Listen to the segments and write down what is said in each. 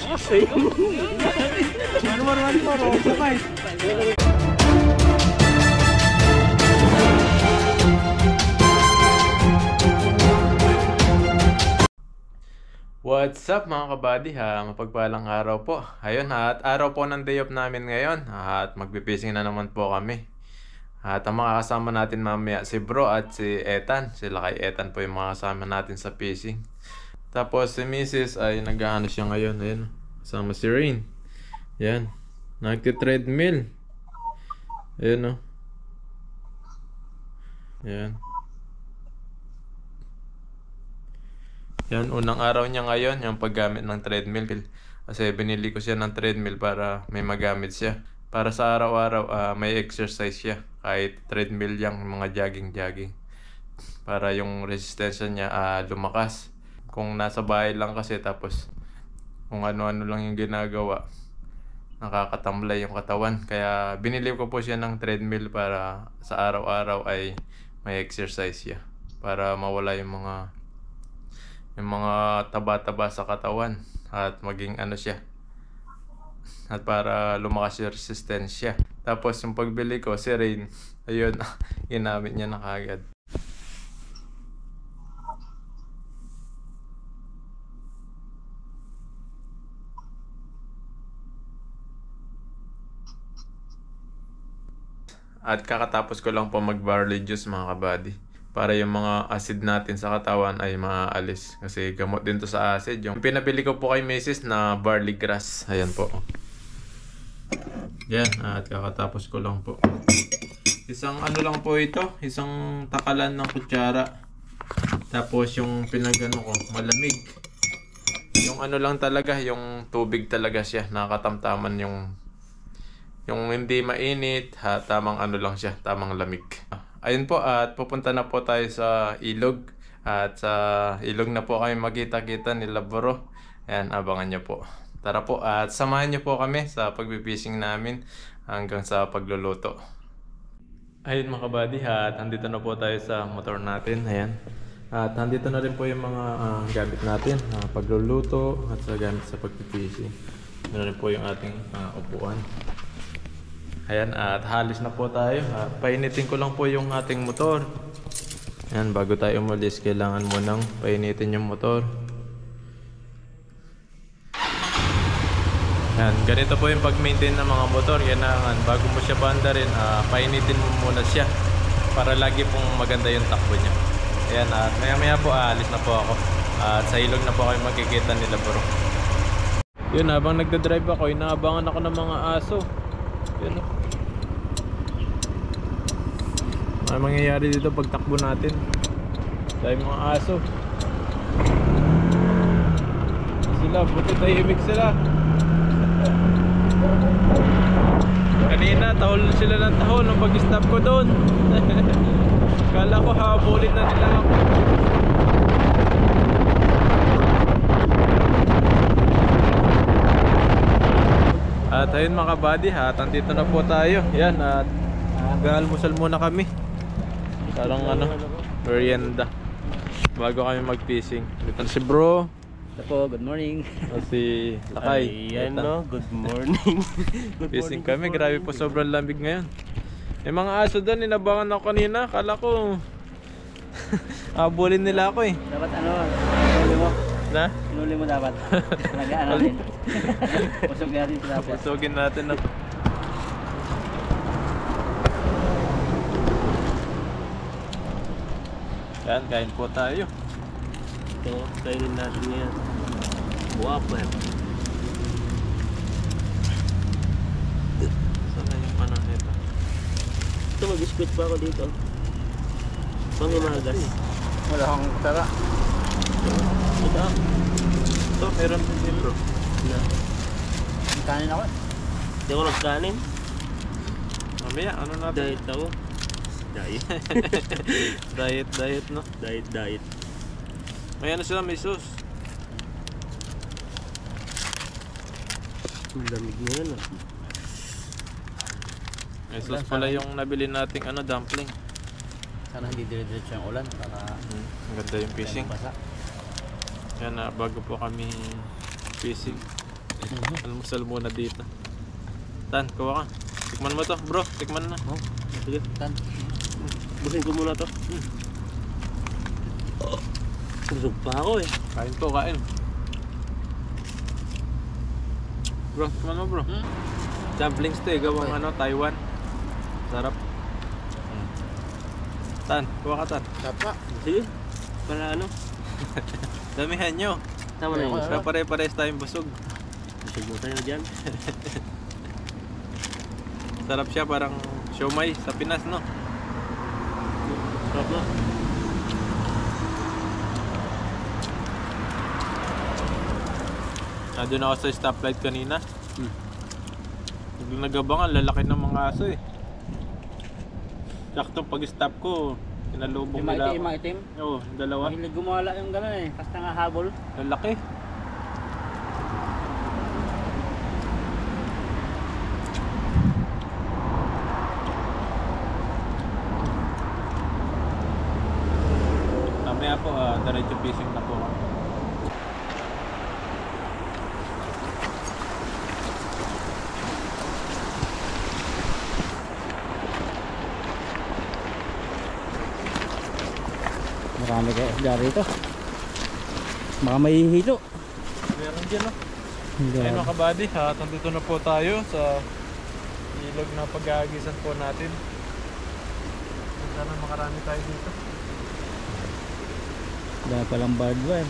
One more. Sabay. What's up mga kabady ha? Mapagpalang araw po. Ayun ha, at araw po ng day off namin ngayon. At magpipising na naman po kami. At ang mga kasama natin mamaya si Bro at si Ethan. Sila kay Ethan po yung mga kasama natin sa fishing. Tapos si Mrs. ay nag-ano siya ngayon. Ayun, kasama si Rain. Yan, nagti-treadmill. Ayun o. Yan. Yan, unang araw niya ngayon, yung paggamit ng treadmill. Kasi binili ko siya ng treadmill para may magamit siya. Para sa araw-araw, may exercise siya. Kahit treadmill yang mga jogging. Para yung resistensya niya lumakas. Kung nasa bahay lang kasi tapos kung ano-ano lang yung ginagawa, nakakatamlay yung katawan. Kaya binili ko po siya ng treadmill para sa araw-araw ay may exercise siya. Para mawala yung mga taba-taba sa katawan at maging ano siya, at para lumakas yung resistensya. Tapos yung pagbili ko si Rain, ayun, ginamit niya na kagad. At kakatapos ko lang po mag barley juice mga kabady, para yung mga acid natin sa katawan ay maaalis. Kasi gamot din to sa acid. Yung pinabili ko po kay Mrs. na barley grass. Ayan po. Yan. At kakatapos ko lang po. Isang ano lang po ito. Isang takalan ng kutsara. Tapos yung pinagano ko, malamig. Yung ano lang talaga, yung tubig talaga siya. Nakatamtaman yung hindi mainit. Tamang ano lang siya, tamang lamig. Ayun po, at pupunta na po tayo sa ilog. At sa ilog na po kami magkita-kita nila Bro. Ayan, abangan nyo po. Tara po, at samahan nyo po kami sa pagpipishing namin hanggang sa pagluluto. Ayun mga kabady, at andito na po tayo sa motor natin. Ayan. At andito na rin po yung mga gamit natin, pagluluto at sa gamit sa pagpipishing. Ito na rin po yung ating upuan. Ayan, at halis na po tayo. Painitin ko lang po yung ating motor. Ayan, bago tayo umalis, kailangan mo nang painitin yung motor. Ayan, ganito po yung pag-maintain ng mga motor. Kailangan, bago mo siya bandarin, painitin mo muna siya para lagi pong maganda yung takbo niya. Ayan, at maya-maya po, alis na po ako. At sa ilog na po kayo magkikita nila Bro. Yun, habang nagdadrive ako, inaabangan ako ng mga aso. Yun, ano mangyayari dito pag takbo natin? Dahil mga aso. Sila, buti tahimik sila. Kanina, tahol sila ng tahol nung pag-stop ko doon. Kala ko habulin na nila ako. At ayun mga kabady, at andito na po tayo. Yan, at mag-almusal muna kami. Parang ano, merienda bago kami mag-fishing. Dito si Bro. Po, good morning. O si Lakay. Ayan no, good morning. Fishing kami, grabe po, sobrang lamig ngayon. May mga aso doon, inabangan ako kanina. Kala ko abulin nila ako eh. Dapat ano, inuli mo. Na? Inuli mo dapat. Nagaan natin. Pusog natin sila po. Pusogin natin na. Yan, kain po tayo. Ito, kainin natin ngayon. Waffle. Saan na yung ano nito? Ito, mag-biscuit pa ako dito. Pangimagas. Wala akong tara. Ito. Ito, meron din si Bro. Na. Kanin ako. Hindi ako nagkanin. Mamaya, ano natin? Diet ako. Diet. Diet no? Diet. May ano sila, may sauce. Ang lamig na yan May sauce pala yung nabili nating ano, dumpling. Sana hindi dire-diretso yung ulan para Ang ganda yung fishing. Yan na, bago po kami fishing. Almusal muna dito. Tan, kuha ka. Tikman mo to, bro. Tikman na. Oh, sige. Tan. Busin ko muna to. Busog pa ako eh. Kain to, kain. Bro, tikman mo, bro. Dumplings to eh, gawang ano, Taiwan. Sarap. Tan, kuha ka, Tan. Tapa. Sige. Para ano? Damihan nyo. Tama na yun. Para pare-pares tayong busog. Busog mo tayo dyan. Sarap siya, parang siomay sa Pinas, no? Sarap na. Nandun ako sa stoplight kanina. Nagabangan, lalaki ng mga aso eh. Sakto pag-stop ko, kinalubong Yung nila maitim, ako. maitim. Oo, dalawa. Mahilig gumala yung gano'n eh. Basta nga habol. Lalaki. Mamaya po, diretso fishing na po kami. Marami kayo isda rito. Baka may hihilo. Meron dyan, no? Ayun mga kabady, nandito na po tayo sa ilog na pag-aagisan po natin. Sana makarami tayo dito. Dahil palang bardware.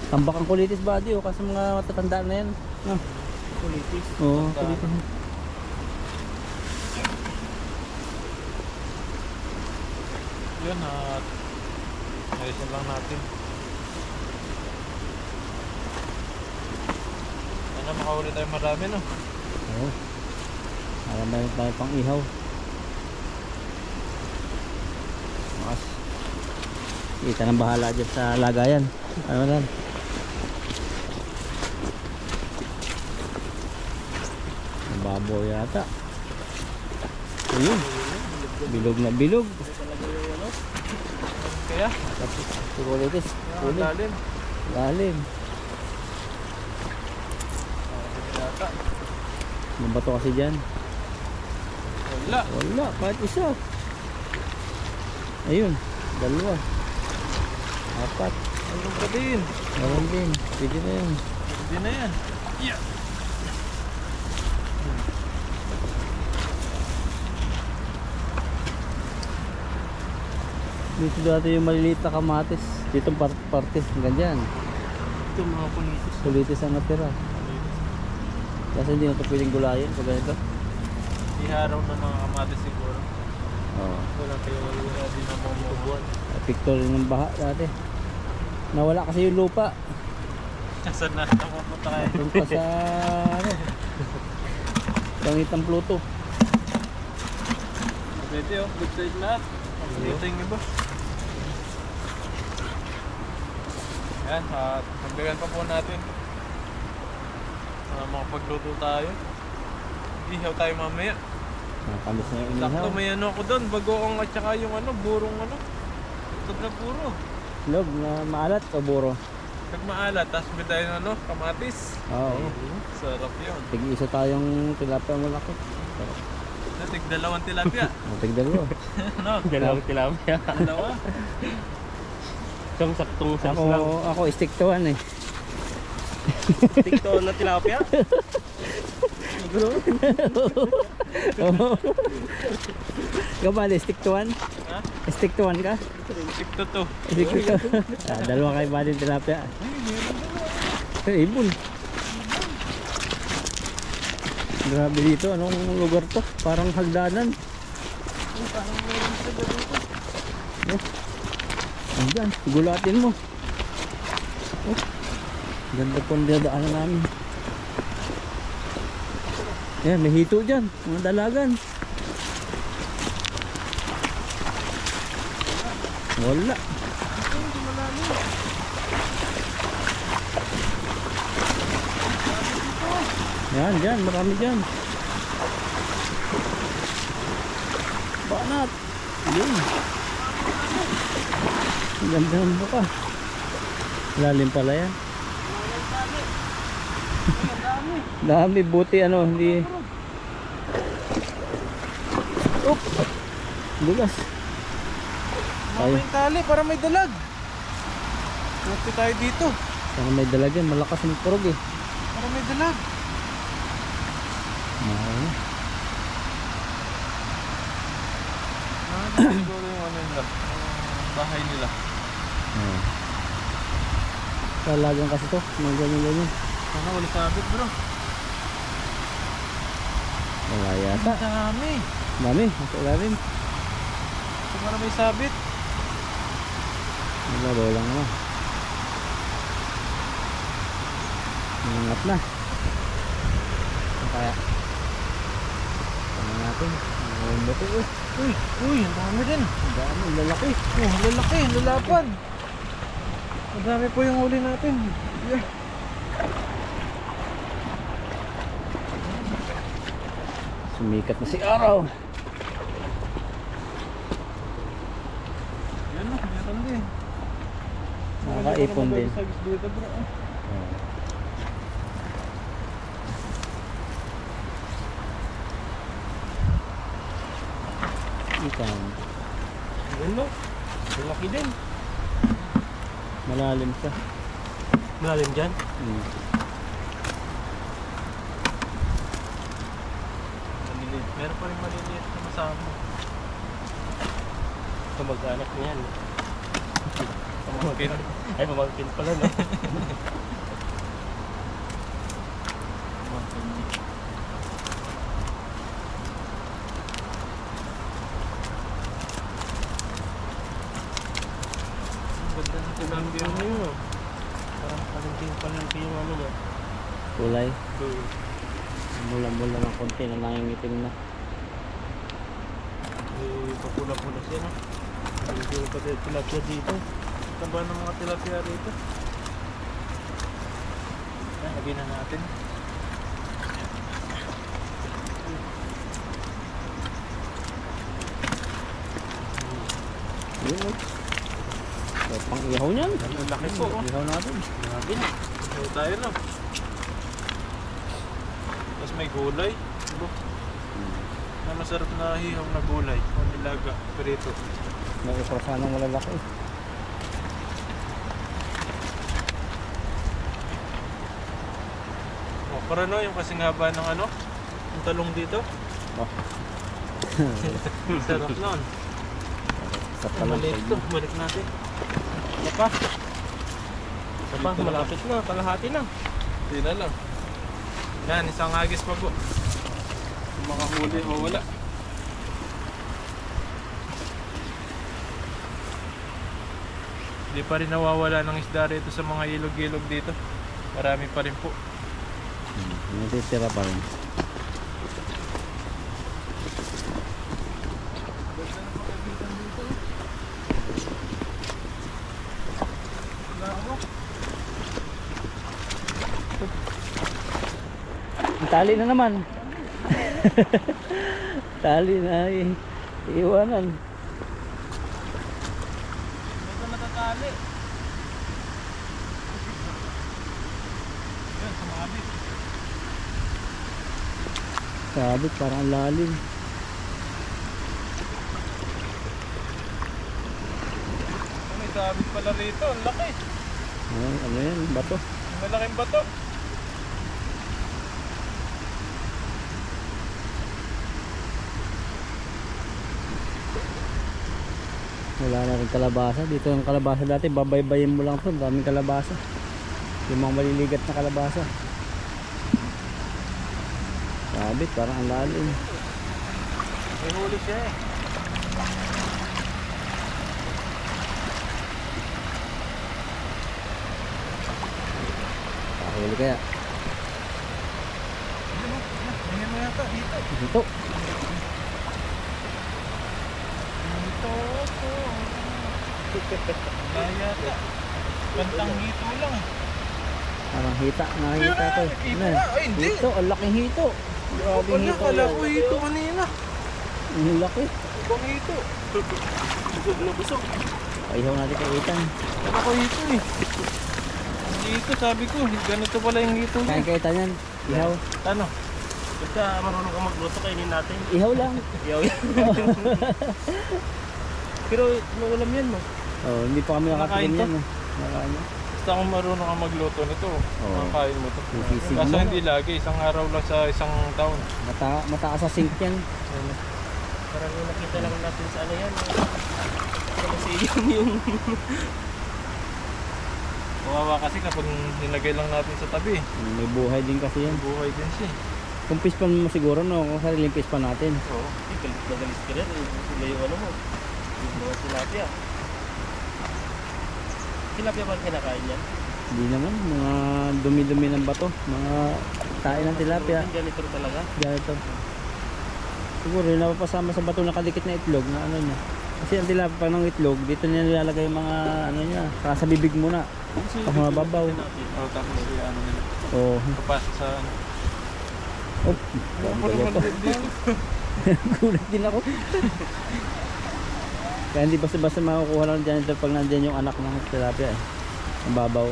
Tambak ang kulitis body oh, kasi mga matatanda na yan. Ah. Kulitis. Oo, kulitis. Yun, ayusin lang natin. Sana makahuli tayo marami, no? Oo. Marami tayo pang ihaw. Mas. Kita ng bahala dyan sa lagayan. Ano na? Ang baboy yata. Ayun. Bilog na bilog. Kaya, Tapos kulitis. ang lalim. Lalim. Yata. May bato kasi dyan. Wala. Wala, kahit isa. Ayun, dalawa. Apat. Anong ka din? Meron din. Pwede na yun. Hindi na yan. Yeah. Dito dati yung maliliit na kamatis. Dito parte. Hanggang dyan. Ito mga kulitis. Kulitis ang natira. Kasi hindi na ito pwedeng gulayin. Pag ganito. Iharaw na mga kamatis siguro. Oo. Wala kayo di na mamubuan. Picture ng baha dati. Nawala kasi yung lupa. Saan na nakapunta kayo? Doon pa sa ano. Pangitang Pluto. Pwede oh, good side lahat. Dito yung iba. Yan, hagdagan pa po natin. Makapagluto tayo. Ihaw tayo mamaya. Nakamis na yung Sakto inihaw. may ano ako doon, bagoong at saka yung ano, burong ano. Tutog na puro. Log na maalat o buro? Pag maalat, tapos may tayo ng ano, kamatis. Oo. Sarap yun. Tig-isa tayong tilapia malaki. Natig dalawang tilapia. Tig-dalawa. Ano? Dalawang tilapia. Dalawa. Isang saktong size lang. Ako stick to one eh. Tikto na tilapia. Kabali, stick to one? Ha? Stick to one ka? Stick to two. Stick to two. Dalawa kayo bali tilapia. Ibon. Grabe dito, anong lugar to? Parang hagdanan. Andyan, gulatin mo. Ganda po ang dadaanan namin. Ayan, may hito dyan, mga dalagan. Wala. Yan, dyan, marami dyan. Banat. Yun. Ang ganda ng buka. Lalim pala yan. Dami, buti ano, hindi. Oop! Bugas. Tayo. May tali para may dalag. Buti tayo dito. Sana may dalagyan, malakas ang turog eh. Para may dalag. Mahal. Siguro yung ano nila. Bahay nila. Talagang kasi to, mga ganyan-ganyan. Sana wala sabit bro. Wala yata. Dami. Dami, nasa ilalim. Para may sabit. Wala, walang naman. Nangat na. Ano kaya? Tama natin. Ang bato eh. Uy, ang dami din. Ang dami, ang lalaki. Oh, lalaki, lalapan. Ang dami po yung huli natin. Yeah. Sumikat na si araw. Yan o, meron din. Nakakaipon din. Dito bro. Ikan. Ano? Malaki din. Malalim siya. Malalim dyan. Maliliit. Meron pa rin maliliit na masama. Kamag-anak niyan. Pamangkin. Ay, pamangkin pala no? Ganda ng tilapia Ano mo yun. yun? Parang palengking yung ano niya. Kulay. Mula-mula ng konti na nangingitim na. Papula-pula siya no? Hindi ko pa tilapia dito. Taba ng mga tilapia rito. Lagyan na natin. Yun o. So, pang ihaw niyan. Ang laki po. Oh. Ihaw natin. Grabe na. So tayo no. Tapos may gulay. Na masarap na hihaw na gulay. O nilaga. Perito. May isa sanang malalaki. O, para no, yung kasing haba ng ano. Yung talong dito. Oh. Sarap nun. Sa talang Maliit to. Balik natin. Ano pa? Ano pa? Malapit na. Kalahati na. Hindi na lang. Yan, isang agis pa po. Kung makahuli o wala. Hindi pa rin nawawala ng isda rito sa mga ilog-ilog dito. Marami pa rin po. Natitira pa rin. Tali na naman. Tali na iiwanan. Ito natatali. Yan, sumabit. Sabit parang ang lalim. May sabit pala rito. Ang laki. Ano yan? Bato. Malaking bato. Wala na rin kalabasa. Dito yung kalabasa dati, babaybayin mo lang ito. Daming kalabasa. Yung mga maliligat na kalabasa. Sabit, parang ang lalim. May huli siya eh. Pakahuli kaya. Tingnan mo yata dito. Dito. Wala yata. Pantang hito lang. Parang hita. Nakahita ko. Hito Ano? nga. Ay, hindi. Hito. Ang laking hito. Grabe Wala, hito. kala yan. ko hito kanina. Ang laki. Ibang hito. Busog na busog. Paihaw natin kay Ethan. Kala ko hito eh. Dito sabi ko, ganito pala yung hito niya. Kain kayo tanyan. Ihaw. Ano? Basta marunong ka magluto, kainin natin. Ihaw lang. Yaw yan. Pero maulam yan mo. Oh, hindi pa kami nakatikim Nakain to? yan. Eh. Nakain yan. Basta kung marunong ka magluto nito, makakain mo to. Sisig Kaso mo. hindi lagi, isang araw lang sa isang taon. Mataas sa sink yan. Parang yung nakita lang natin sa ano yan. Sa museum yung... Kawawa kasi kapag nilagay lang natin sa tabi. May buhay din kasi yan. Buhay din siya. Kung pispan mo siguro, no? Kung sariling pispan natin. Oo. Galit na galit ka rin. Sila yung ano mo. Yung mga tilapia. Tilapia ba ang kinakain yan? Hindi naman. Mga dumi-dumi ng bato. Mga tain ng tilapia. Ganito talaga. Ganito. Siguro yung napapasama sa bato nakadikit na itlog na ano niya. Kasi ang tilapia ng itlog, dito niya nilalagay yung mga ano niya. Saka sa bibig muna. Pag mababaw. Oo, tapos yung ano nila. Oo. Kapasok sa ano. Oh, galaw pa. Gulat din ako. Kaya hindi basta-basta makukuha lang dyan ito pag nandiyan yung anak ng tilapia eh. Ang babaw.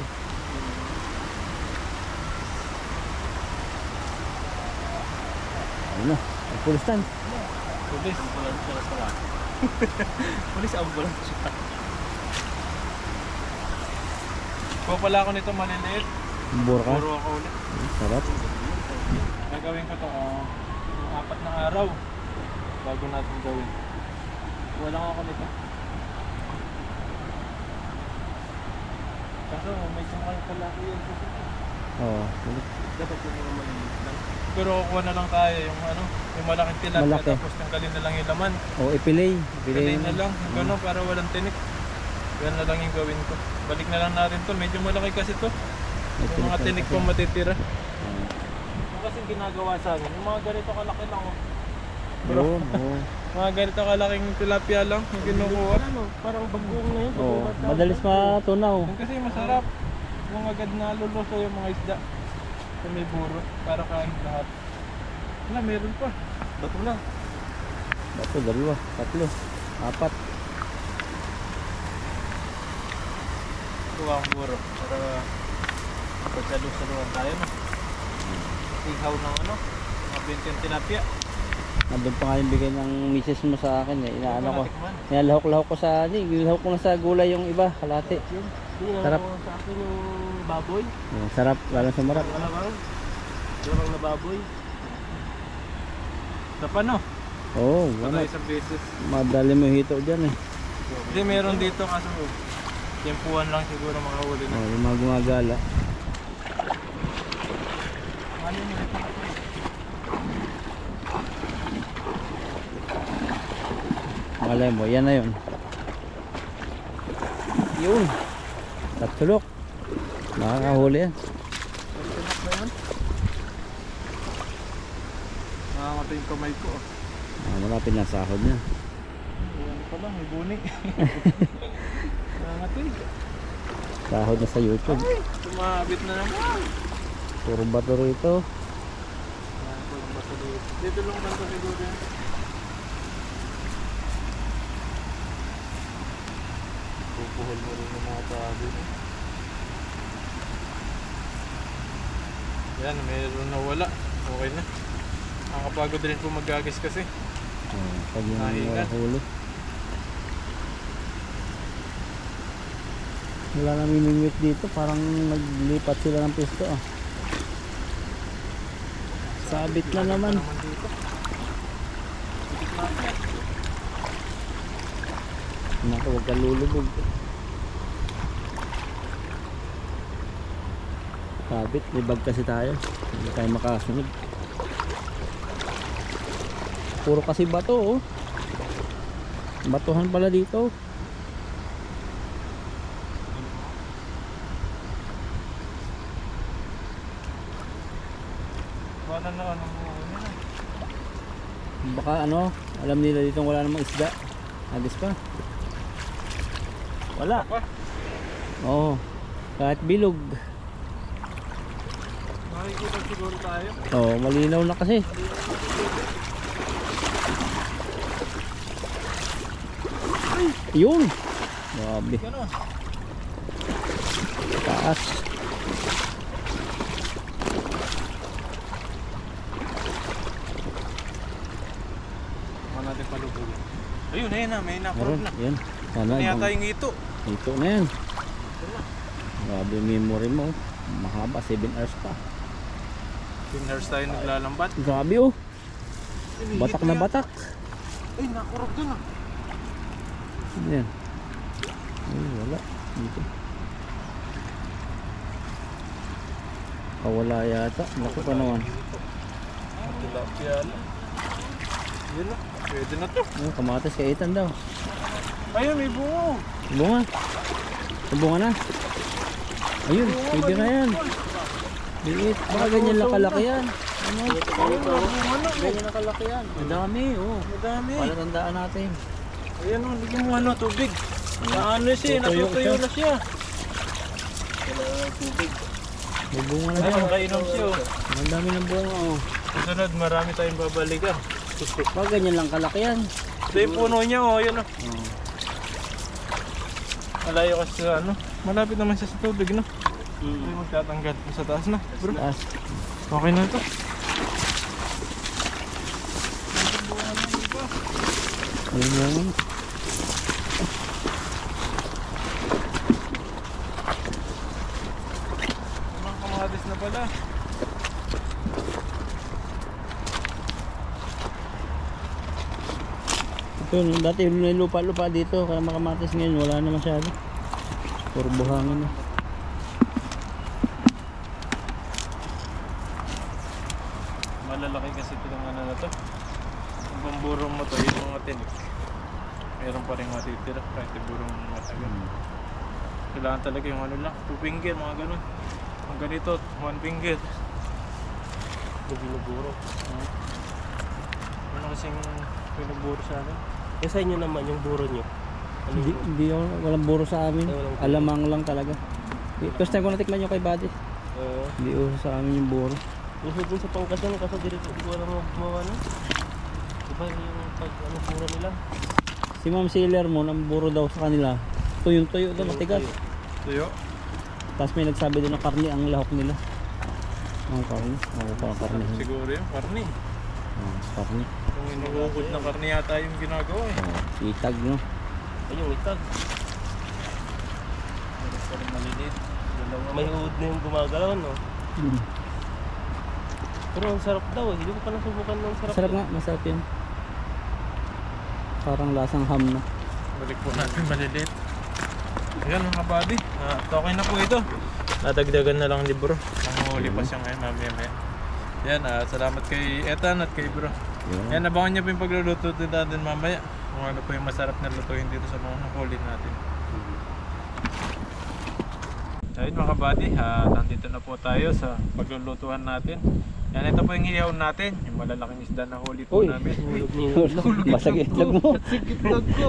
Ayun na. Pulistan. Pulis. Pulis ambulance. Kuha pala ako nito maliliit. Burka. Puro ako ulit. Sarap. Gagawin ko to yung 4 na araw bago natin gawin. Wala ako nito. Kaso may sumakay pala ako yun. Oo. Dapat yung mga maliliit lang. Pero kukuha na lang tayo yung ano, yung malaking tilapia Malaki. tapos tanggalin na lang yung laman. Oo, ipilay. Pilay na lang, yung gano'n para walang tinik. Yan na lang yung gawin ko. Balik na lang natin to, medyo malaki kasi to. Yung mga tinik pa matitira. Yung kasi ginagawa sa amin, yung mga ganito kalaki lang oh. Oo. Oo. Mga ganito kalaking tilapia lang yung kinukuha. Parang bagong na yun. Oo. Madalis matunaw. Yung kasi masarap. Yung agad na luluso yung mga isda. Sa may buro, para kain lahat. Wala, meron pa. Bato lang. Bato, 2, 3, 4. Kuha ang buro. Para pagsalusaluhan tayo no. Ihaw ng ano, mga 20 tilapia. Nandun pa nga yung bigay ng misis mo sa akin eh. Inaano ko. Natikman. Nilahok-lahok ko sa nilahok ko na sa gulay yung iba, kalate. Sarap. Sa akin yung baboy. Sarap, lalo sa marap. Alamang. Alamang na baboy. Sa pano? Oo, Wala ano. isang beses. Madali mo hito dyan eh. Hindi, meron dito kaso tempuhan lang siguro makahuli na. Oh, yung mga gumagala. Ano yun? Malay mo, yan na yun. Yun. Tatulok. Makakahuli yan. Tinak na yan? Nakamatay yung kamay ko. Malapit na sahod niya. Ayan pa lang, may buni. Nangatay. Sahod na sa YouTube. Ay, sumabit na naman. Puro bato rito. Dito lang banda siguro yan. Pupuhol mo rin ng mga tabi. Yan, mayroon na wala. Okay na. Nakakapagod rin po mag-agis kasi. Pag yung Nahingan. huli. Wala na mimingwit dito. Parang naglipat sila ng pisto ah. Sabit na naman. Dito. Naku, huwag ka lulubog. Sabit, libag kasi tayo. Hindi tayo makasunod. Puro kasi bato oh. Batuhan pala dito. Wala na ano mo. Baka ano, alam nila dito wala namang isda. Agis pa. Wala. Oo. Kahit bilog. Makikita siguro tayo. Oo, malinaw na kasi. Yun. Grabe. Gano'n. Taas. Huwag natin palubugin. Ayun, ayun na, may nakurog Meron, na. yan. Sana, Ano yata ibang, yung ito? ito na yan. Grabe yung memory mo. Mahaba, 7 hours pa. Pinhers tayo naglalambat. Grabe oh. Batak na batak. Ay, nakurog dun ah. Ano yan? Ay, wala. Dito. Kawala yata. Naku pa naman. Tilapia lang. Yun na, pwede na to. Oh, kamatis kay Ethan daw. Ayun, may bungo. Bunga. Bunga na. Ayun, pwede na yan. Liit. Baka ganyan lang kalaki yan. Ano? Ganyan lang kalaki yan. Madami, oh. Madami. Palatandaan natin. Ayan o, bigyan mo ano, tubig. Naano siya, Tutuyo natutuyo siya. na siya. May bunga na Ayun, siya. kainom siya o. Ang dami ng bunga, oh. Susunod, marami tayong babalikan. Baka ganyan lang kalaki yan. Ito yung puno niya o, yun o. Oh. Malayo kasi sa ano. Malapit naman siya sa tubig, no? Ito yung magtatanggal sa taas na. Bro, Taas. okay na ito. Ayun lang. Mga kamatis na pala. Ito, dati may lupa-lupa dito. Kaya makamatis ngayon, wala na masyado. Puro buhangin na. Malalaki kasi ito ng ano na to. Yung pamburong mo to, yung mga tinik. Meron pa rin matitira kahit yung burong matagal. Kailangan talaga yung ano lang, 2 finger, mga ganun. Ang ganito, 1 finger. Binuburo. Ano kasing pinuburo sa amin? Yung sa inyo naman, yung buro nyo. Ano Hindi, yun? hindi ako, walang buro sa amin. Ay, walang buro. Alamang lang talaga. First time ko natikman yung kay Buddy. Hindi uso sa amin yung buro. Uso dun sa pangkasan, kaso di ko alam mo gumawa na. Diba yung pag ano buro nila? Si Ma'am Sailor mo, ang buro daw sa kanila. Tuyong-tuyo daw, matigas. Tuyo. Tapos may nagsabi doon na karni ang lahok nila. Ang karni. Oo, parang karni. Siguro yung karni. Karni. Kung inuukod na karni yata yung ginagawa eh. Itag, no? Ay, yung itag. Meron pa rin maliliit. Dalawa. May uod na yung gumagalaw, no? Mm. Pero ang sarap daw eh. Hindi ko pa nasubukan ng sarap. Sarap nga, masarap yun. Parang lasang ham na. Balik po natin maliliit. Ayan mga buddy. Okay na po ito. Nadagdagan na lang ni bro. Nanguhuli pa siya ngayon, mamaya. Yan, salamat kay Ethan at kay bro. Yan, abangan niyo po yung pagluluto natin mamaya. Kung ano po yung masarap na lutuin dito sa mga nahuli natin. Ayun mga buddy, nandito na po tayo sa paglulutuhan natin. Yan, ito po yung hihaw natin. Yung malalaking isda na huli po Uy. namin. Hulog niyo. Basag itlog mo. Itlog ko.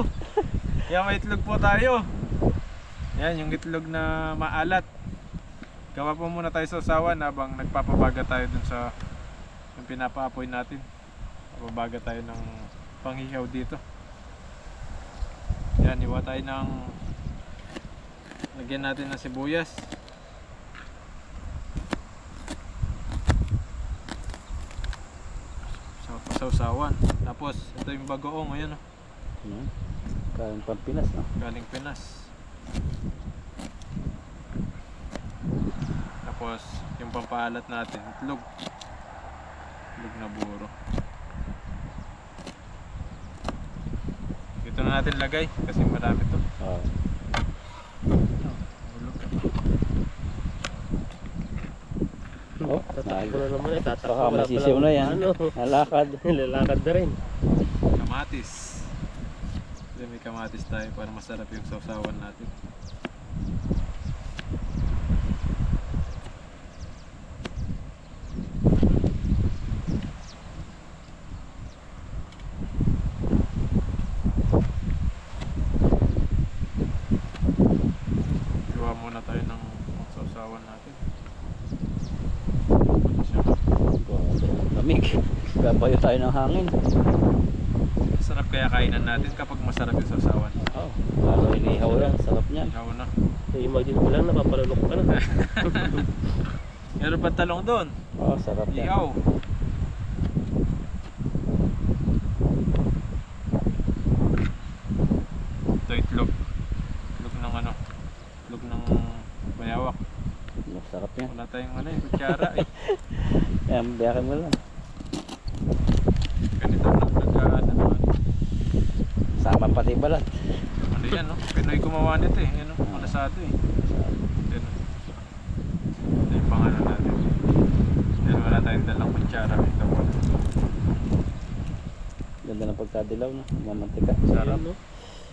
Yan, may itlog po tayo. Yan, yung itlog na maalat. Gawa po muna tayo sa usawan habang nagpapabaga tayo dun sa yung pinapaapoy natin. Papabaga tayo ng panghihaw dito. Yan, iwa tayo ng lagyan natin ng sibuyas. Sa usawan. Tapos, ito yung bagoong. Ayan o. Kaling Pampinas, no? Galing Pinas. Tapos yung pampaalat natin, itlog. Itlog na buro. Dito na natin lagay kasi marami to. Oo. Oh, Tatakbo na naman eh. Tatakbo baka na masisiw na yan. Ano? Nalakad. Lalakad na rin. Kamatis. Kasi may kamatis tayo para masarap yung sausawan natin. Gawa muna tayo ng sausawan natin. Lamig. Gabayo tayo ng hangin. Masarap kaya kainan natin kapag masarap yung sausawan. Oh, lalo inihaw yan. Sarap niyan. Ikaw na. imagine mo lang, napapalunok ka na. Meron pa talong doon. Oh, sarap yan. Ihaw. Ito itlog. Itlog ng ano? Itlog ng bayawak. Masarap yan. Wala tayong ano yung kutsara eh. Yan, biyakin mo lang. Ganito lang nagkaan ano. Sama pati balat. Ano yan no? Pinoy gumawa nito eh. Yan no? Malasado eh. Yan no? Ito yung pangalan natin. Dahil wala tayong dalang kutsara. Ito po. Ganda ng pagkadilaw, no? Mamantika. Sarap. no?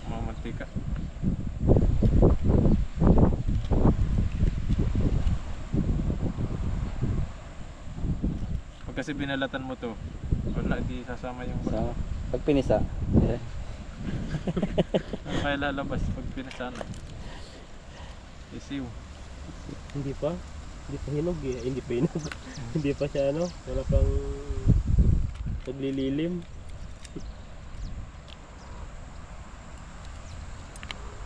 Mamantika. Pag kasi binalatan mo to, wala, di sasama yung Sama. Pag pinisa, eh, ano kaya lalabas pag pinasana? Isiw. Hindi pa. Hindi pa hinog eh. Hindi pa hinog. Hindi pa siya ano. Wala pang paglililim.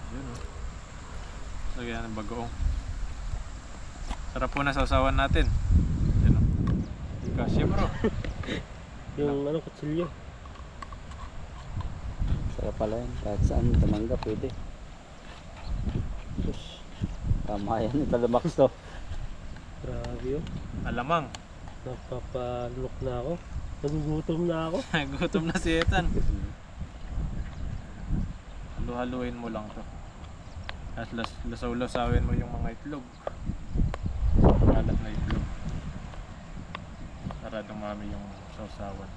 Yun o. Lagyan ng bagoong. Sarap po na sausawan natin. Yun o. Kasya bro. Yung ano, kutsilyo. sarap pala yan. Kahit saan tumangga, pwede. Diyos. Tama yan. Italamak to. Grabe yun. Alamang. Napapalunok na ako. Nagugutom na ako. Gutom na si Ethan. Halu-haluin mo lang to. At lasaw-lasawin mo yung mga itlog. Kalat na itlog. Para dumami yung sausawan.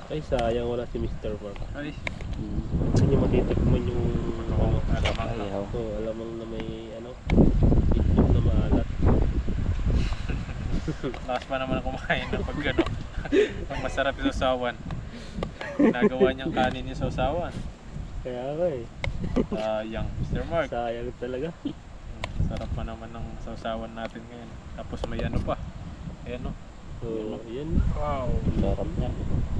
Ay, sayang wala si Mr. Mark. Ay, Hindi niya matitikman yung ano. alamang na. Ayaw. So, alamang na may ano, itlog na maalat. Lakas pa naman kumain ng pag ano. Pag masarap yung sausawan. Ginagawa niyang kanin yung sausawan. Kaya nga eh. Sayang, Mr. Mark. Sayang talaga. Sarap pa naman ng sausawan natin ngayon. Tapos may ano pa. Ayan o. So, yan. Wow. Sarap niya.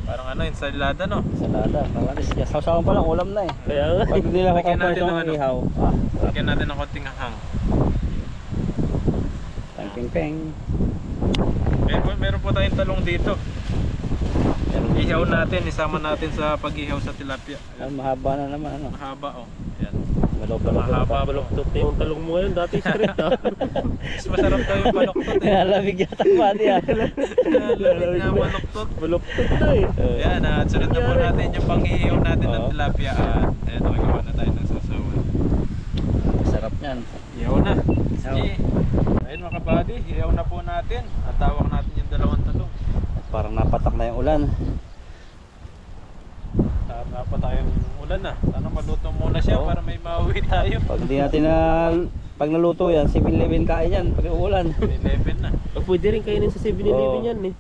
Parang ano, ensalada no? Salada. Pangalis niya. Sausawan pa lang, ulam na eh. Kaya nga. Pag hindi lang Lagyan natin ako ng ano. ihaw. Ah, Lagyan natin ng konting hang. peng-peng-peng. Meron po tayong talong dito. Meron din Ihaw dito. natin, isama natin sa pag-ihaw sa tilapia. Ah, mahaba na naman ano. Mahaba oh. Ayan. Malog-balog Mahaba pa. Baloktot na yung talong mo ngayon. Dati straight ha. Mas masarap daw yung baloktot eh. Nalamig yata pati ah. Lalamig na baloktot. Baloktot na eh. Ayan, at sunod na po natin yung pang-ihaw natin ng Oo. tilapia. At ayan, nakagawa na tayo ng sasawan. Sarap niyan. Ihaw na. Sige. Ayun mga kabady, ihaw na po natin. At tawag natin yung dalawang talong. Parang napatak na yung ulan. Tama pa tayong ulan na. Sana maluto muna siya Oo. para may mauwi tayo. Pag hindi natin pag naluto yan, 7-Eleven kain yan pag uulan. 11 na. O, pwede rin kainin sa 7-Eleven Oo. yan eh.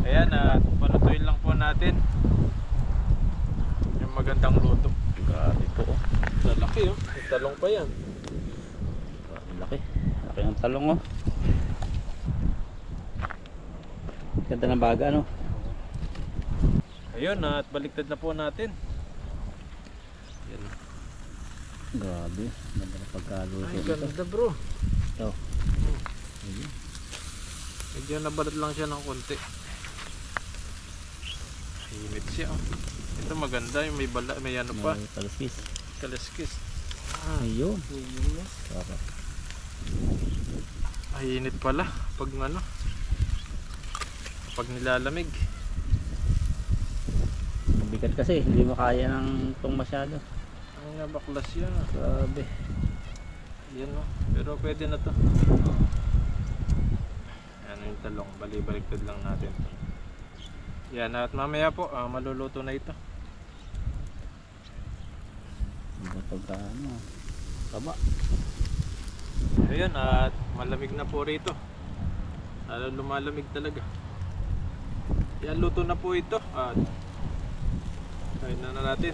Ayan, palutuin lang po natin yung magandang luto. Grabe po. Lalaki oh. May talong pa yan. Laki. Laki ng talong oh. Ganda ng baga no. Ayun, at baliktad na po natin. Yan. Grabe. Ganda ng pagkaluto Ay, nito. ganda bro. Ito. Medyo nabalot lang siya ng konti. Init siya oh. Ito maganda yung may bala, may ano pa. May kaliskis. Kaliskis. Ayun. Yun na. Sarap. Ay, init pala pag ano. Pag nilalamig. Bigat kasi, hindi mo kaya ng itong masyado. Ano nga baklas yan. Grabe. Yan oh. Pero pwede na to. Ano yung talong. Bali-baliktad lang natin. Yan at mamaya po maluluto na ito. Ganda pagka ano. Taba. Ayun at malamig na po rito. Lalo lumalamig talaga. Yan, luto na po ito at kain na natin.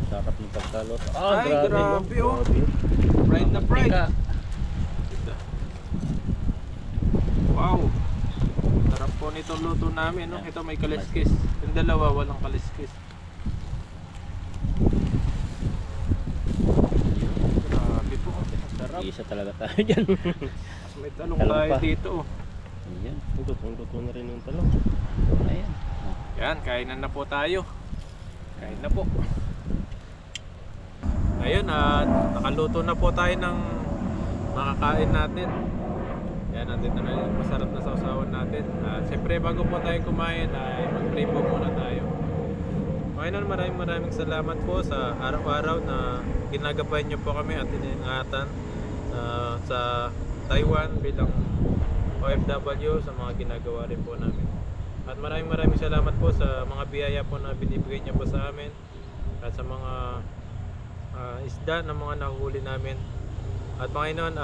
Sarap ng pagkaluto. Ay, grabe, oh. Grabe. Fried na fried. Teka. Ito. Wow. Sarap po nitong luto namin, no? Ito may kaliskis. Yung dalawa walang kaliskis. Isa talaga tayo dyan. Mas may talong Talong tayo pa. dito. Oh. Ayan. Luto na rin yung talong. Ito na yan. Oh. Yan, kainan na po tayo. Kain na po. Ayun, at nakaluto na po tayo ng makakain natin. Yan, nandito na yung masarap na sausawan natin. At siyempre, bago po tayo kumain, ay mag-pray po muna tayo. Panginoon, maraming salamat po sa araw-araw na ginagabayan niyo po kami at iniingatan sa Taiwan bilang OFW sa mga ginagawa rin po namin. At maraming salamat po sa mga biyaya po na binibigay niyo po sa amin at sa mga isda na mga nahuhuli namin. At Panginoon,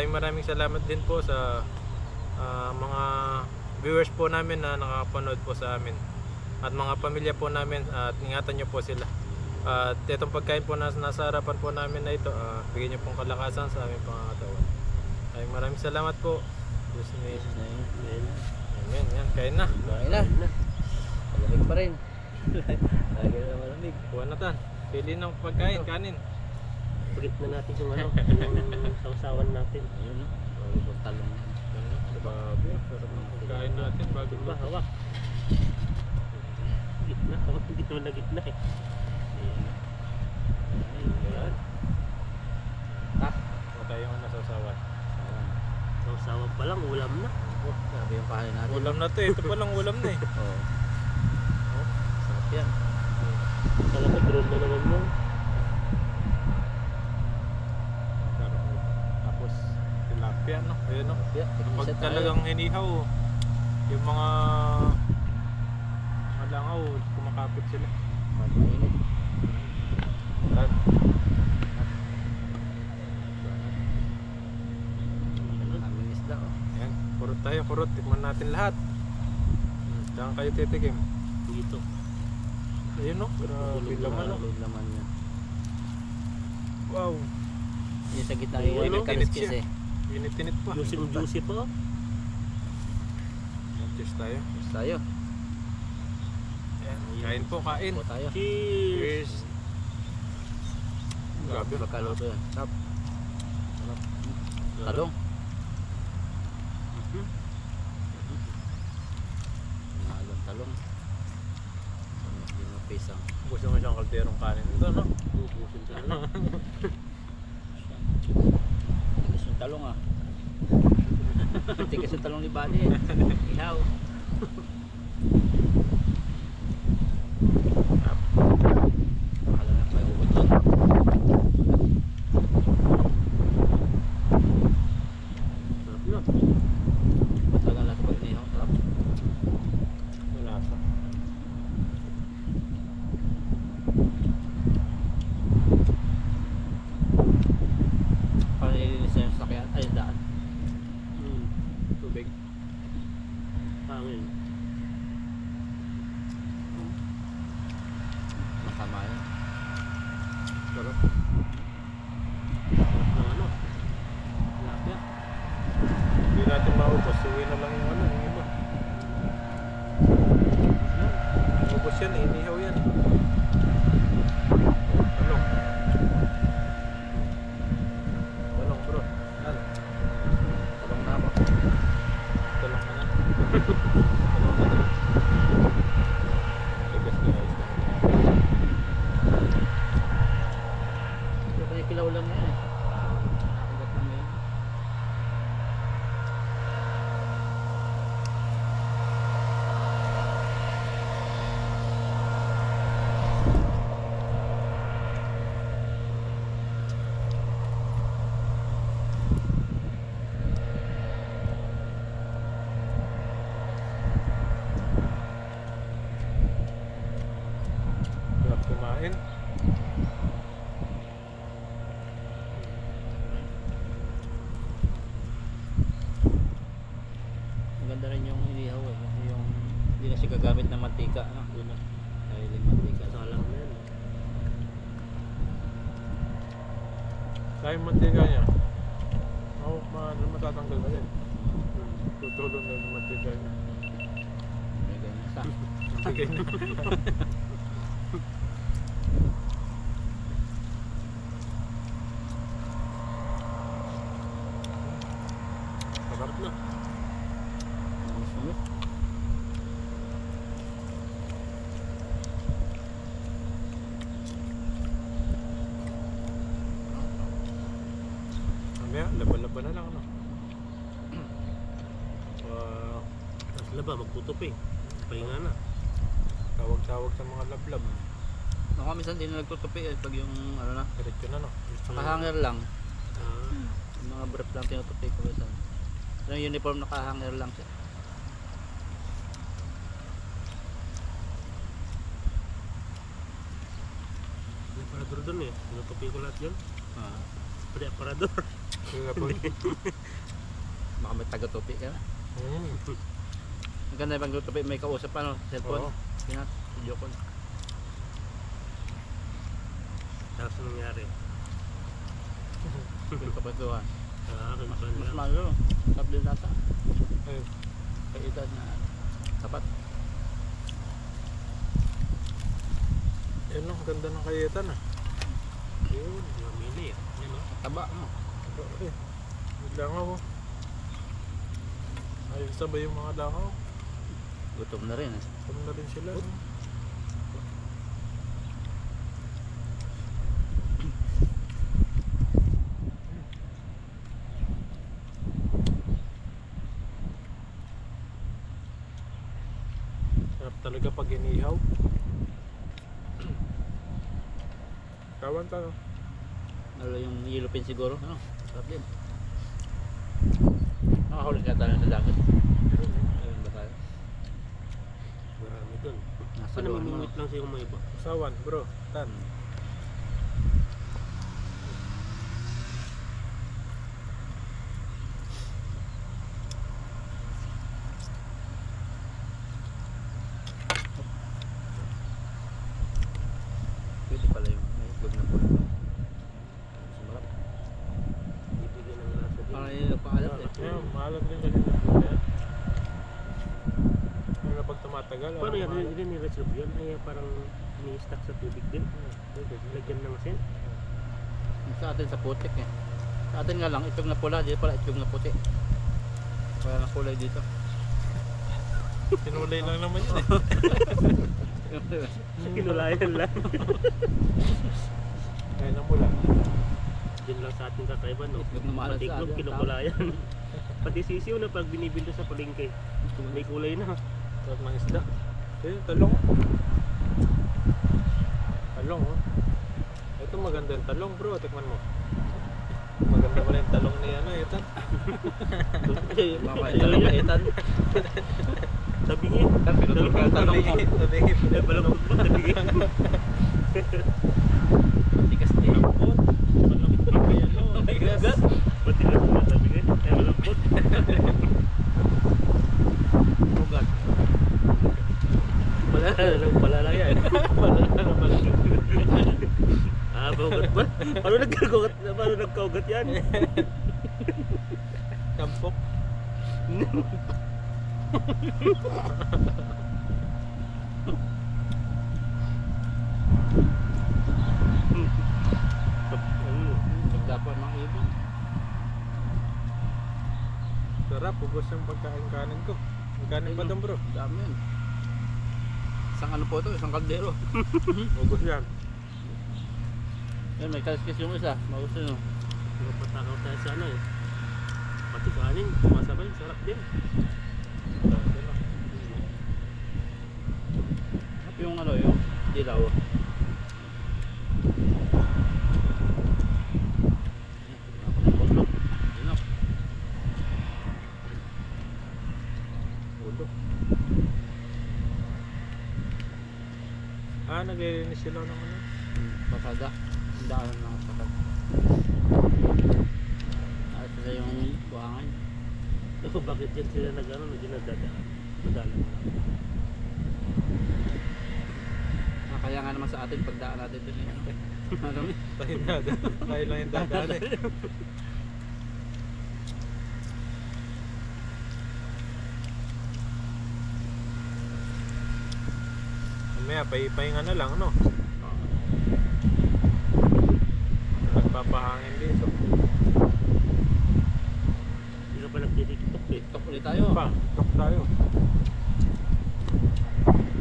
maraming salamat din po sa mga viewers po namin na nakapanood po sa amin. At mga pamilya po namin, at ingatan niyo po sila. At itong pagkain po na nasa harapan po namin na ito, bigyan niyo pong kalakasan sa aming pangangatawan. Maraming salamat po. Diyos name. Amen. Yan, kain na. Kain na. Malamig pa rin. Lagi na malamig. Kuha na tan. Pili ng pagkain, kanin. Pagit na natin yung yung sausawan natin. Ayun, no? Bago talong. Grabe, sarap ng pagkain natin bago Ba, ba? hawak. Gitna, hindi naman na gitna eh. Ayan. Huwag tayong nasasawan. Sausawan pa lang, ulam na. Oh, grabe yung kain natin. Ulam na to eh. Ito pa lang ulam na eh. Oo. Oh, sarap yan. Talaga, drone na naman mo. Sarap nito. Tapos tilapia no. Ayun no. Yeah, Pag talagang inihaw, yung mga malangaw, kumakapit sila. mainit. Tan. Aming isda, oh. Ayan, kurot tayo, kurot. Tikman natin lahat. Saan kayo titikim? Dito. Ayun no. Grabe laman no. Yung laman niya. Wow. Yung sa gitna Ayun, yung no? kaliskis Init eh. Init-init pa. Juicy pa. Cheers tayo. Tapos tayo. Ayan. Kain po, kain. Po tayo. Cheers! Cheers. Grabe. Magkaluto yan. Sarap. Sarap. Talong. Nalong talong. Hindi mo pisang. Gusto mo siyang kalderong kanin. Ito no? Ubusin talaga. Tigas yung talong ah. Tigas yung talong ni Buddy eh. Ihaw. Akala na pa yung ugot doon. Sarap na. Ba't talaga lahat pag inihaw? Sarap. Malasa. Para nilinis na yung sakyan. Ay, yung daan. Tubig. Hangin. Masama yun. Sarap. Sarap ng ano. Tilapia. Hindi natin maubos. Uwi na lang yung ano, yung iba. Maubos yan, inihaw yan. Talong. Talong bro. Yan. Talong na ako. Talong na yan. Talong na yan. Tigas guys. Ito kaya kilaw lang yan eh. Agad lang yan. Sarap kumain. Maganda rin yung inihaw eh. Kasi yung hindi na siya gagamit ng mantika. No? Yun na. Dahil yung mantika. Salang na yan. Sayang mantika niya. Oo, matatanggal na din. Tutulong na yung mantika niya. May ganyan sa. Bigay na. Mamaya, laba-laba na lang, no? Tapos laba, magtutupi. Pahinga na. Tawag-tawag sa mga lablab. Ako minsan din na nagtutupi pag yung ano na, Diretso na, no? nakahanger lang. Ah, Yung mga brief lang tinutupi ko minsan. Yung uniform nakahanger lang siya. may aparador dun eh. Tinutupi ko lahat yun. Ah, Pwede aparador. Kaya po. baka may taga-tupi ka na. Hmm. Ang ganda yung pag-tupi, may kausap pa no, cellphone. Oo. Pinat, video call. Tapos anong nangyari? Yung kapatuhan. Ah, Mas mas malo. Tap din nata. Ay, Kaedad na tapat. yan no, ganda ng kayetan, ah. yun, mamili ah. Yan o. Taba mo. Okay. Langaw, oh. Ayos na ba yung mga langaw? Gutom na rin. Kung na rin sila, no? Sarap talaga pag inihaw. Kawan tayo. Lalo yung yellow pin siguro. Ano? Sarap din. Nakahuli ka tayo sa dagat. Ayun ba tayo? Marami dun. Nasa Paano luwan mo. mamimit lang sa'yo may iba? Usawan, bro. Tan. Pwede pala yung may itlog na po. Sumarap. Bibigyan ng lasa din. Parang yung paalat eh. Yeah, maalat din kasi ng puto yan. Pero pag tumatagal, Paano yan? maalat. Hindi ni-reserve yun? Ay parang ini-stack sa tubig din. Lagyan ng asin. Sa atin sa putik eh. Sa atin nga lang, itlog na pula, dito pala itlog na puti. Wala na kulay dito. Tinulay lang naman yun eh. Sa kinulayan lang. Kaya na mula. Yun lang sa ating kakaiba, no? Itlog na maalat sa Patiklog, atin. kinukulayan. Pati sisiw na pag binibinta sa palengke, may kulay na. Sarap ng isda. Eh, talong. Talong, oh. Ito magandang talong, bro. Tikman mo. Maganda pala yung talong ni ano, ito. Maka itlog na itan. Sabi niya, Kan pinutol ka yung talong mo. Tabigit. eh, balakot ba? Sabi niya. Tikas din. Tigas. Ba't tigas na sabi niya? Eh, malambot. Ugat. Pala lang yan. Ah, baugat ba? Paano nagkaugat yan? Kampok. Dapat mang ibig. Sarap, ubos yung pagkain-kanin ko. Ang kanin pa doon, bro. Dami yun. Isang ano po ito, isang kaldero. Ubos yan. Yan, may kaliskis yung isa. Magusto nyo. Patakaw tayo sa ano eh. Pati kanin, sumasabay, sarap din. Yung ano, yung dilaw. Ah, naglilinis sila ng ano. Pasada. Ang daan ng pasada. At sila yung buhangin. So, bakit yan sila nag-ano, nadadaan? Madalang lang. Kaya nga naman sa atin, pagdaan natin dun eh. Marami. Tayo lang yung dadaan eh. Mamaya, pahipahinga na lang, no? Nagpapahangin dito. Hindi ka pa nagtitiktok eh. TikTok ulit tayo. Tok tayo.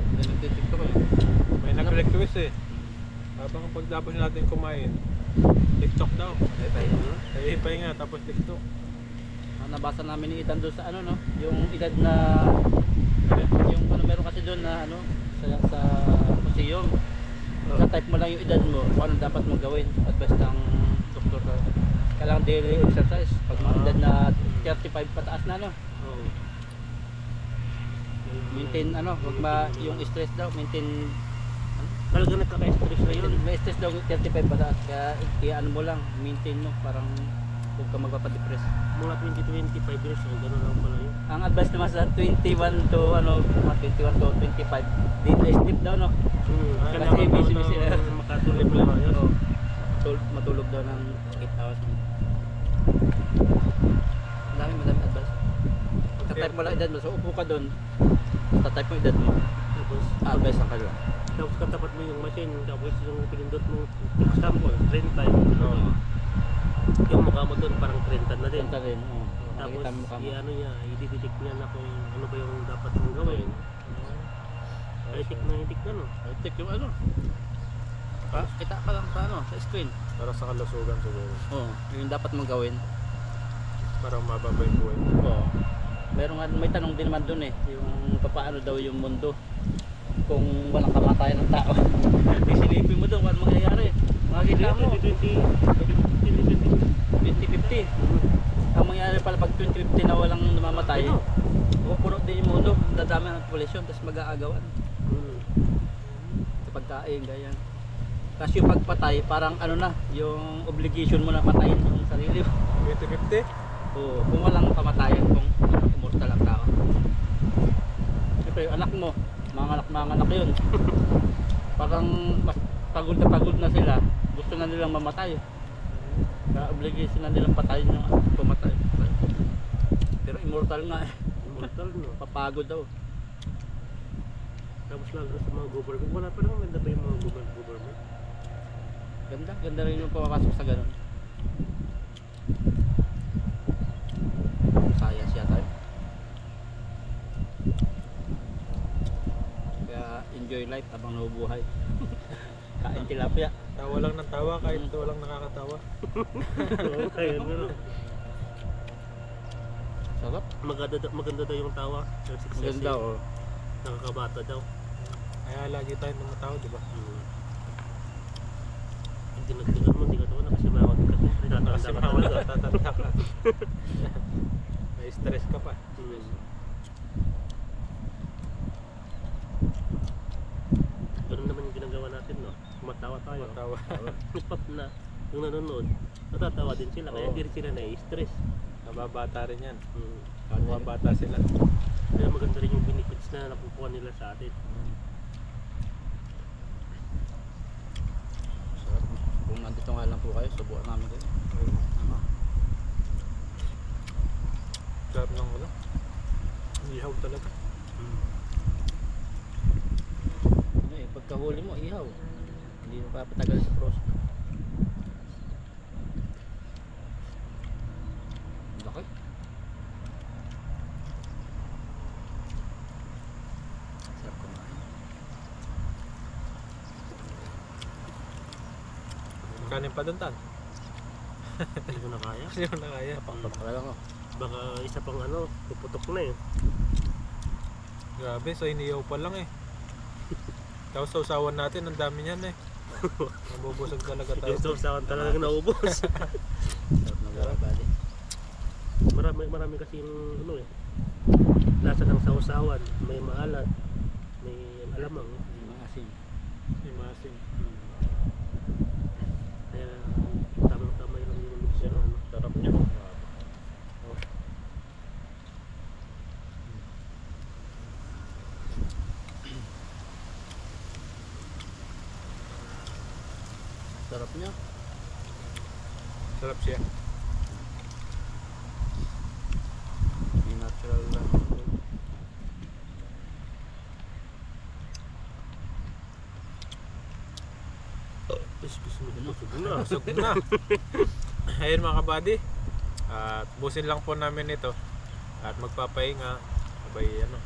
Hindi nagtitiktok eh. May nag-request eh. Habang pagtapos natin kumain, TikTok daw. Ay, pahinga. Kaya Pahinga tapos TikTok. Nabasa namin ni Ethan doon sa ano no, yung edad na yung ano meron kasi doon na ano sa museum. Sa type mo lang yung edad mo, kung ano dapat mong gawin. Advice ng doktor ka. Kailangan daily exercise pag mga edad na 35 pataas na no. Oo. Maintain ano, wag yung stress daw, maintain Talaga nagkaka-stress na yun. may stress daw 35 pataas. Kaya ano mo lang, maintain mo parang huwag ka magpapadepress. Mga 20-25 years old, gano'n lang pala yun. Ang advice naman sa 21 to ano, mga 21 to 25, dito sleep daw no. Kasi busy sila. Makatulog lang ba yun? Matulog daw ng 8 hours. Madami advice. Pagka-type mo lang edad mo, so upo ka doon. Pagka-type mo edad mo, Tapos, advice ang kalwa. tapos katapat mo yung machine, tapos yung pinindot mo, example, 30 time. Oo. Yung mukha mo doon parang 30 na din. Punta rin. Oo. Tapos, Makikita mo mukha mo. ano niya, i-detect niya na kung ano ba yung dapat mong gawin. Itik na itik na, no? Check yung ano. Kita ka lang sa ano, sa screen. Para sa kalusugan siguro. Oo. Yung dapat mong gawin. Para mababa yung buhay. Oo. May tanong din naman doon eh, yung paano daw yung mundo kung walang kamatayan ng tao. Isilipin mo doon kung ano mangyayari. Makikita mo 2050. Ang mangyayari pala pag 2050 na walang namamatay, pupuno din yung mundo, dadami ang population, tapos mag-aagawan sa pagkain, ganyan. Kasi yung pagpatay, parang ano na, yung obligation mo na patayin yung sarili mo. 2050? Oo, kung walang kamatayan, kung immortal ang tao. Siyempre, yung anak mo, mga anak yun. Parang mas pagod na sila, gusto na nilang mamatay. Kaya obligation na nilang patayin yung pumatay. Pero immortal nga eh. Immortal, no? Papagod daw. Tapos lalo sa mga government, wala pa naman ganda pa yung mga government. Ganda rin yung pumapasok sa ganun. Sayas yata yun. Kaya enjoy life habang nabubuhay. Kain tilapia. Tawa lang ng tawa kahit walang nakakatawa. Oo, ayun, no? Sarap. Maganda daw yung tawa. Yung success Ganda yun. oh. Nakakabata daw. Kaya lagi tayong mga tao, di ba? Hindi nagtigan mo, hindi ka tawa na kasi mawag ka. Kasi mawala, tatanda ka. May stress ka pa. Ganun naman yung ginagawa natin, no? Matawa tayo. Matawa. Pag na yung nanonood, natatawa din sila. Kaya Oo. hindi rin sila na-stress. Nababata rin yan. Hmm. Nababata sila. Kaya maganda rin yung benefits na nakukuha nila sa atin. Sarap. Kung nandito nga lang po kayo, subukan namin kayo. Ano? Sarap ng ano? Ihaw talaga. Ano eh, pagkahuli mo, ihaw. Hindi mo papatagal sa pros. Laki. Sarap kumain. Kanin pa doon, Tan. Hindi ko na kaya. Kasi yun na kaya. Pakala ko. Baka isa pang ano, puputok na eh. Grabe, so iniyaw pa lang eh. Tapos sausawan natin, ang dami niyan eh. Mabubusog talaga tayo. Yung sausawan talagang naubos. Sarap ng garabali. marami kasi yung ano eh. Lasa ng sausawan, may maalat, may alamang. Yung mga asin. Imasin. Kaya tamang-tama yung mix na ano. Sarap niya. Sarap niya. Sarap siya. Yung natural lang. Excuse me, busog na. Busog na. Ayun mga kabady. At busin lang po namin ito. At magpapahinga. Abay ano.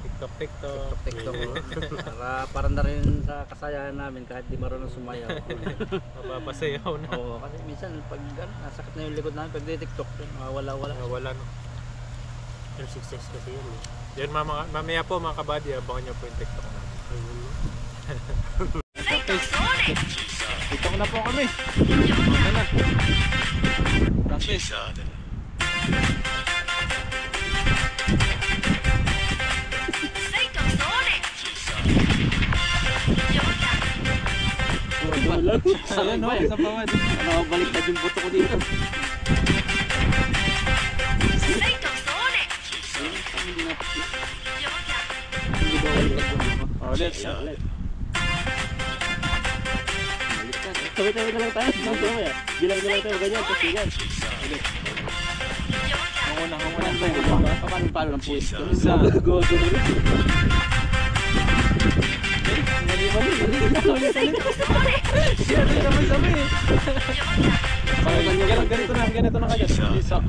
TikTok. TikTok. Para na rin sa kasayahan namin kahit di marunong sumayaw. Mapapasayaw na. Oo, kasi minsan pag nasakit na yung likod namin pag di-TikTok, wala. Wala no. Pero success kasi yun eh. Yan mamaya po mga kabady, abangan nyo po yung TikTok na. Ayun. TikTok na po kami. Okay na. Practice. Ayan o, isa pa man. Baliktad yung buto ko dito. Ulit. Tabi-tabi na lang tayo. Bilang na lang tayo. Ganyan. Tapos ganyan. Ang una. Paano ng puwis? Isa. Siya rin naman sabi. Ganito na kaya. Isa.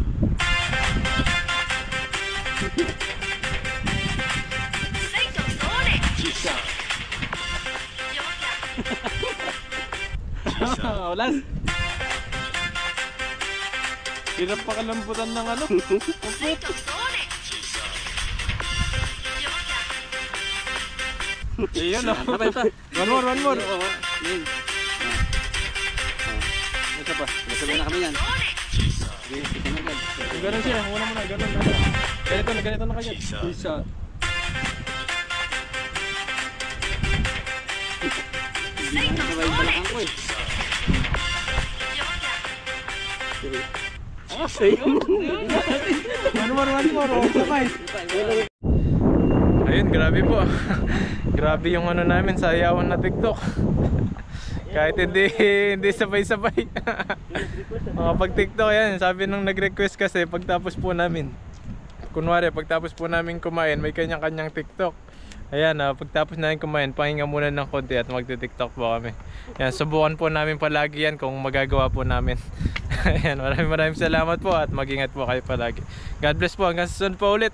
Ulas. Hirap pa kalambutan ng ano. Kompleto. Ayun o. One more. Ito pa. Sabay na kami yan. Ganun siya. Una mo na. Ganun. Ganito na kaya. Isa. Sabay yung balakang ko eh. One more. Sabay. Ayun, grabe po. Grabe yung ano namin, sayawan na TikTok. Kahit hindi sabay-sabay. Mga pag TikTok yan, sabi nung nag-request kasi pagtapos po namin. Kunwari, pagtapos po namin kumain, may kanyang-kanyang TikTok. Ayan, pagtapos namin kumain, pahinga muna ng konti at magti-TikTok po kami. Ayan, subukan po namin palagi yan kung magagawa po namin. Ayan, maraming salamat po at mag-ingat po kayo palagi. God bless po, hanggang sa susunod po ulit.